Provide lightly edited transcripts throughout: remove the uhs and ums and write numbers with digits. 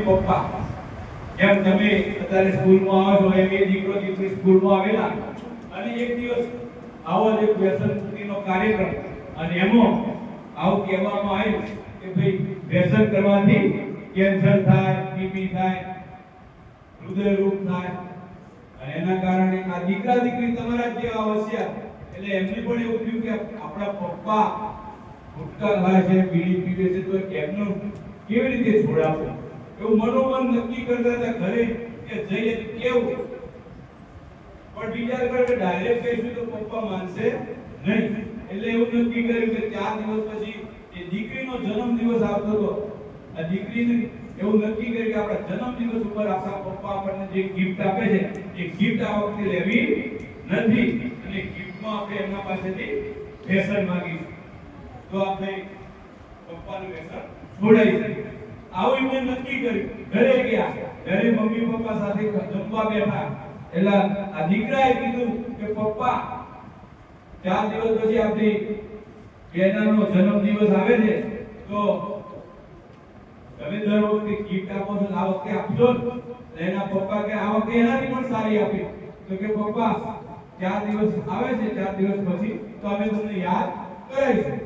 Mummy papa જેમ તમે અત્યારે સ્કૂલમાં આવો છો એમ એ દીકરો દીકરી સ્કૂલમાં આવેલા અને એક દિવસ આવો જ એક વ્યસન મુક્તિનો કાર્યક્રમ અને એમાં આવું કહેવામાં આવ્યું કે ભાઈ વ્યસન કરવાથી કેન્સર થાય, ટીબી થાય, હૃદય રોગ થાય અને એના કારણે આ દીકરા દીકરી તમારા જેવા હોશિયાર એટલે એમને પણ એવું થયું કે આપણા પપ્પા ગુટખા ખાય છે, બીડી પીવે છે તો એમનું કેવી રીતે છોડાવવું એવું મનોમન નક્કી કરતા હતા ઘરે કે જઈએ કેવું પણ વિચાર કરે કે ડાયરેક્ટ કહીશું તો પપ્પા માનશે નહીં એટલે એવું નક્કી કર્યું કે 4 દિવસ પછી એ દીકરીનો જન્મદિવસ આવતો હતો આ દીકરીને એવું નક્કી કર્યું કે આપણા જન્મદિવસ ઉપર આપણા પપ્પા આપણને જે ગિફ્ટ આપે છે એ ગિફ્ટ આ વખતે લેવી નથી અને ગિફ્ટમાં આપણે એમના પાસેથી વ્યસન માંગીશું તો આપણે પપ્પાનું વ્યસન છોડાઈ શકીએ આવું એમને નક્કી કર્યું ઘરે ગયા ઘરે મમ્મી પપ્પા સાથે જમવા બેઠા એટલે આ દીકરાએ કીધું કે પપ્પા 4 દિવસ પછી આપણી બેનાનો જન્મદિવસ આવે છે તો તમે દર વખતે ગિફ્ટ આપો છો આ વખતે આપજો એના પપ્પા કે આ વખતે એનાથી પણ સારી આપી તો કે પપ્પા 4 દિવસ આવે છે 4 દિવસ પછી તો અમે તમને યાદ કરાવીશું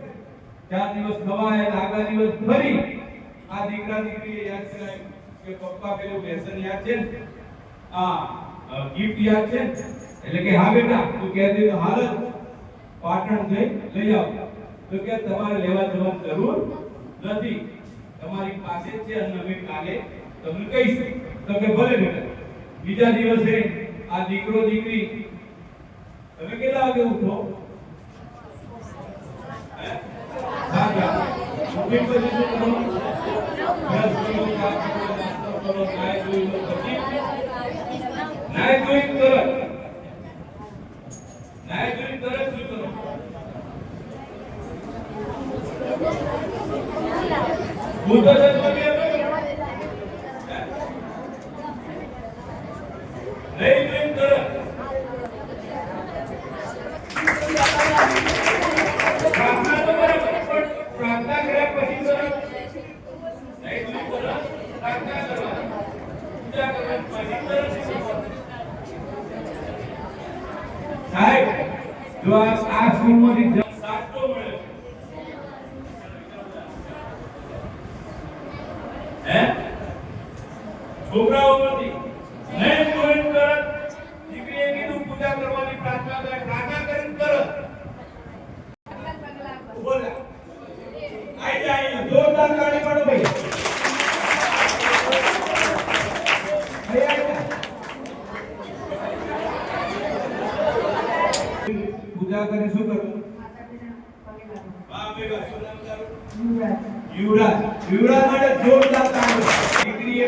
4 દિવસ ખવાય આગલા દિવસ ફરી આ દીકરા દીકરીએ યાદ કરાવ્યું કે પપ્પા પેલું વ્યસન યાદ છે આ ગિફ્ટ યાદ છે એટલે કે હા બેટા તું કહેતી તો હાલ જ પાટણ જઈ લઈ આવ તો કે તમારે લેવા જવાની જરૂર નથી તમારી પાસે જ છે અને અમે કાલે તમને કહીશું તો કે ભલે બેટા બીજા દિવસે આ દીકરો દીકરી તમે કેટલા વાગે ઉઠો જો આ સ્કૂલમાંથી સાચો મળે હે છોકરાઓમાંથી નહીં જોઈન કરત દીકરીએ કીધું પૂજા કરવાની પ્રાર્થના કરે પ્રાર્થના કરીને કરત બોલે આઈ જાય જોરદાર તાળી પાડો ભાઈ પૂજા કરી શું કરવું વાહ બેટા શું નામ તારું યુવરાજ યુવરાજ માટે જોરદાર તાળી દીકરીએ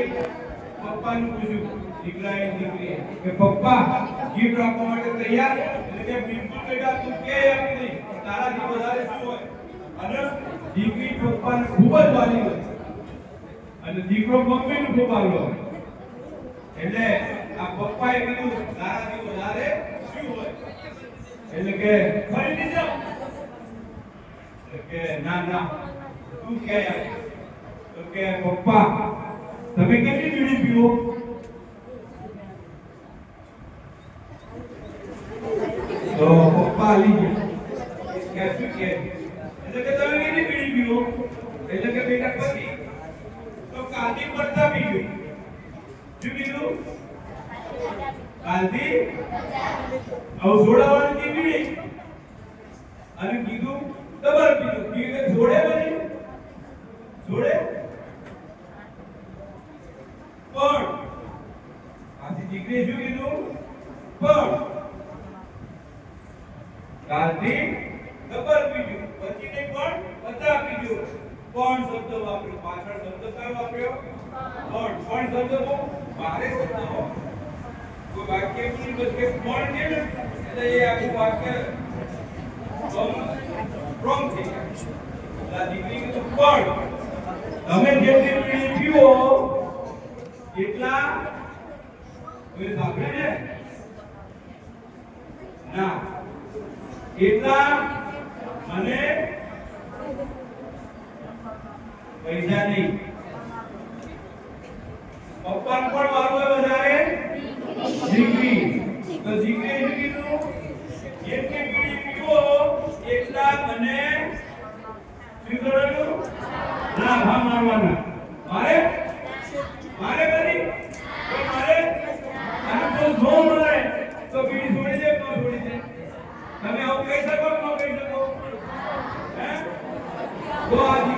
પપ્પાનું પૂછ્યું દીકરાએ દીકરીએ કે પપ્પા ગિફ્ટ આપવા માટે તૈયાર એટલે કે બિલકુલ બેટા તું કે આપી નહીં તારાથી વધારે શું હોય અને દીકરી પપ્પાને ખૂબ જ વાલી હોય અને દીકરો મમ્મીનું ખૂબ વાલો હોય એટલે આ પપ્પાએ કીધું તારાથી વધારે શું હોય એટલે કે ફરી દીધો કે ના ના તું કે તો કે પપ્પા તમે કેટલી બીડી પીવો તો પપ્પા આલી ગયા કે શું કે એટલે કે તમે કેટલી બીડી પીવો એટલે કે બેટા પછી તો કાલથી પડતા પીજો શું કીધું કાલથી છોડાવવાની બીડી અને કીધું ડબલ પીધું કે છોડે બની છોડે પણ આથી દીકરીએ શું કીધું પણ કાલથી ડબલ પીધું પછી નહીં પણ 50 પીધું પણ શબ્દ વાપર્યો પાછળ શબ્દ કયો વાપર્યો પણ શબ્દ બહુ ભારે શબ્દ હોય કોઈ વાક્ય ની વચ્ચે પણ કે એટલે એ આખું વાક્ય સ્ટ્રોંગ થઈ જાય દીકરી કે પણ તમે જેટલી પીણી પીવો એટલા કોઈ સાંભળે છે ના એટલા મને પૈસા નહીં પપ્પાને પણ વારું હોય વધારે દીકરી. તો દીકરીએ શું કીધું? જેટલી બીડી પીવો એટલા મને શું કરવાનું? લાફા મારવાના. મારે કરી તો મારે અને તો જો મળે તો બીડી છોડી દે, ન છોડી દે. તમે આવું કહી શકો કે ન કહી શકો? હે? તો આ